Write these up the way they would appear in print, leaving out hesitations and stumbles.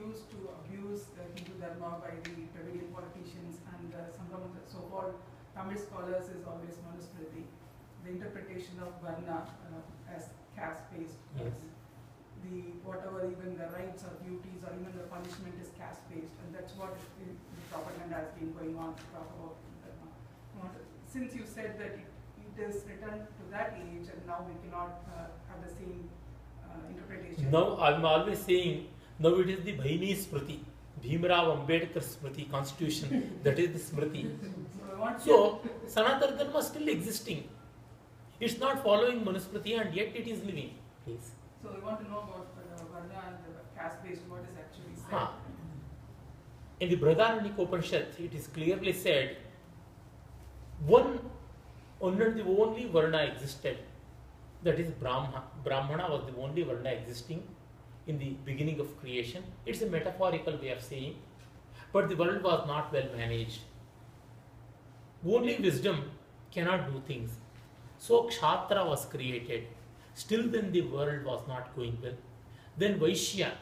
used to abuse Hindu Dharma by the Dravidian politicians, and some of the so-called Tamil scholars is always Manusmriti. The interpretation of Varna as caste-based. Yes. Whatever even the rights or duties or even the punishment is caste-based, and that's what the propaganda has been going on to talk about Dharma. Since you said that it is returned to that age, and now we cannot have the same interpretation. Now I'm always saying, now it is the Bhaini Smriti, Bhimrao Ambedkar Smriti, Constitution, that is the Smriti. So Sanatana Dharma is still existing. It's not following Manusmriti, and yet it is living. Please. So we want to know about Varna and the caste-based, what is actually said. In the Brihadaranyaka Upanishad, it is clearly said, one and the only Varna existed, that is Brahma. Brahmana was the only Varna existing in the beginning of creation. It's a metaphorical way of saying, but the world was not well managed. Only wisdom cannot do things. So Kshatra was created. Still then the world was not going well. Then Vaishya,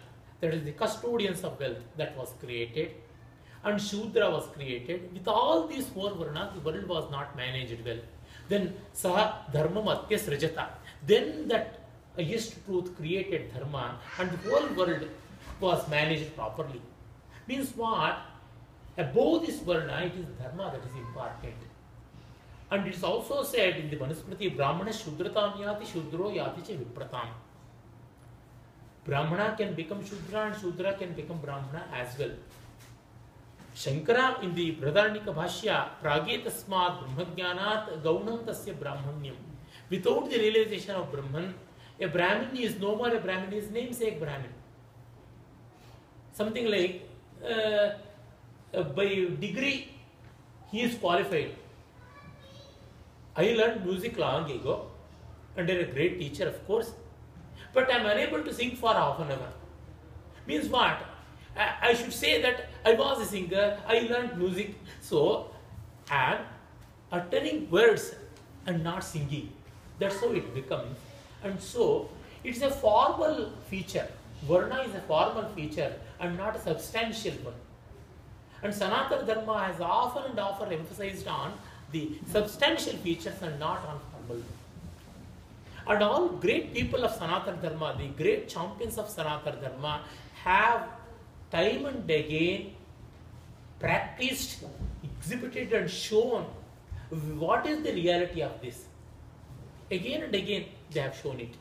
that is the custodians of wealth, that was created. And Shudra was created. With all these four Varnas, the world was not managed well. Then Saha Dharma Matyas Rajata. Then that highest truth created Dharma, and the whole world was managed properly. Means what? Above this Varna, it is Dharma that is important. And it is also said in the Manusmriti, Brahmana Shudratam Yati Shudro Yati Cha Vipratam. Brahmana can become Shudra and Shudra can become Brahmana as well. Shankara in the Brihadaranyaka Bhashya, Prage Tasmat Brahmajnanat Gaunam Tasya Brahmanyam. Without the realization of Brahman, a Brahmin is no more a Brahmin, his namesake Brahmin. Something like by degree he is qualified. I learned music long ago under a great teacher, of course, but I am unable to sing for half an hour. Means what? I should say that I was a singer, I learned music, so I am uttering words and not singing. That's how it becomes. And so it's a formal feature. Varna is a formal feature and not a substantial one. And Sanatana Dharma has often and often emphasized on the substantial features and not on formal. And all great people of Sanatana Dharma, the great champions of Sanatana Dharma, have time and again practiced, exhibited and shown what is the reality of this. Again and again they have shown it.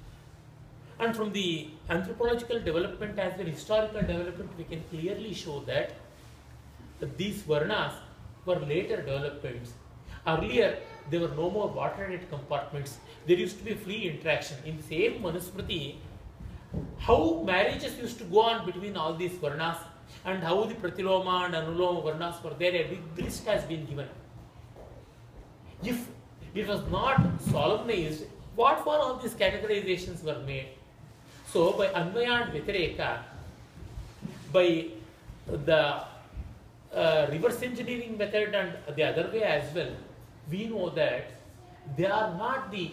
And from the anthropological development as well as historical development, we can clearly show that these Varnas were later developments. Earlier, there were no more water-tight compartments. There used to be free interaction. In the same Manusmriti, how marriages used to go on between all these Varnas and how the Pratiloma and Anuloma Varnas were there, a big list has been given. If it was not solemnized, what for all these categorizations were made? So, by Anvaya and Vyathareka, by the reverse engineering method and the other way as well, we know that they are not the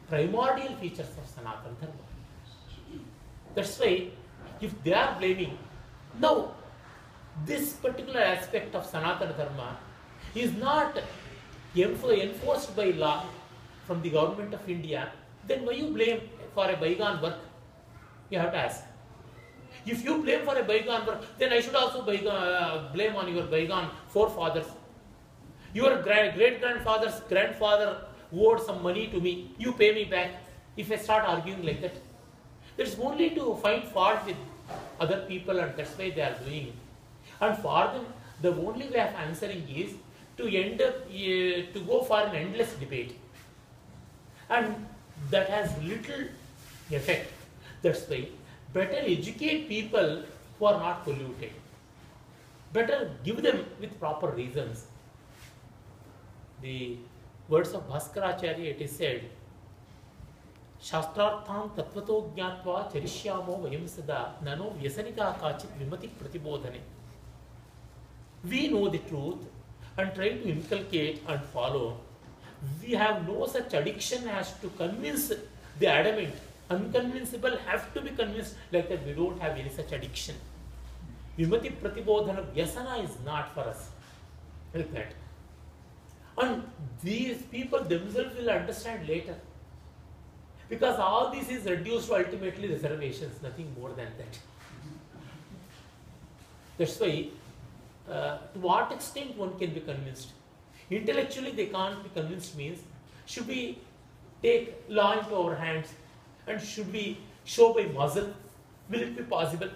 primordial features of Sanatana Dharma. That's why, if they are blaming, now this particular aspect of Sanatana Dharma is not enforced by law from the government of India, then why you blame for a bygone work? You have to ask. If you blame for a bygone work, then I should also blame on your bygone forefathers. Your great-grandfather's grandfather owed some money to me. You pay me back. If I start arguing like that, it's only to find fault with other people, and that's why they are doing it. And for them, the only way of answering is to end up to go for an endless debate, and that has little effect. That's why better educate people who are not polluted. Better give them with proper reasons. The words of Bhaskaracharya, it is said, Shastrartham tattvato jnatva charishyamo vayam sada nano vyasanita kachit vimati pratibodhane. We know the truth and try to inculcate and follow. We have no such addiction as to convince the adamant. Unconvincible have to be convinced, like that we don't have any such addiction. Vimati Pratibodhana Vyasana is not for us. Like that. And these people themselves will understand later. Because all this is reduced to ultimately reservations, nothing more than that. That's why, to what extent one can be convinced? Intellectually they can't be convinced means, should we take law into our hands and should we show by muzzle? Will it be possible?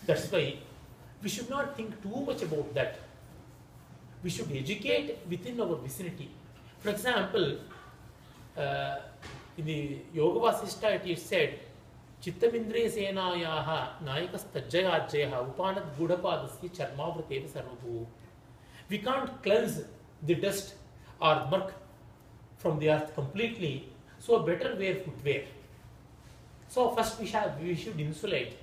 That's why we should not think too much about that. We should educate within our vicinity. For example, in the Yoga Vasishta it is said, Chittamindriya Senayaha Nayakas Tajjayajyaha Upanad Gudapadasya Charmavrateva Sarvabhu. We can't cleanse the dust or murk from the earth completely, so better wear footwear. So first we should insulate.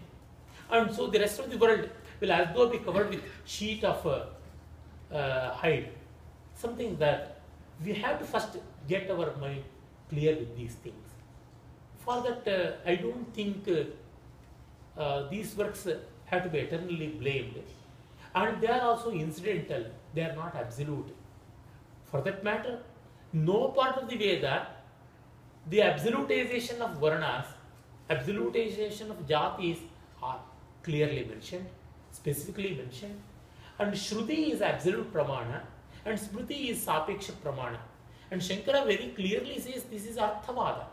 And so the rest of the world will as though be covered with sheet of hide. Something that we have to first get our mind clear with these things. For that, I don't think these works have to be eternally blamed. And they are also incidental, they are not absolute. For that matter, no part of the Veda, the absolutization of Varnas, absolutization of Jatis are clearly mentioned, specifically mentioned. And Shruti is absolute Pramana and Smriti is Sapeksha Pramana. And Shankara very clearly says this is Arthavada.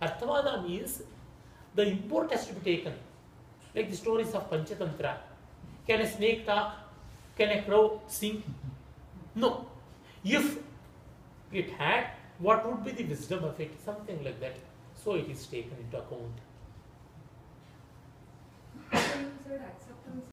Arthavada means the import has to be taken. Like the stories of Panchatantra. Can a snake talk? Can a crow sing? No. If it had, what would be the wisdom of it? Something like that. So it is taken into account. So you said acceptance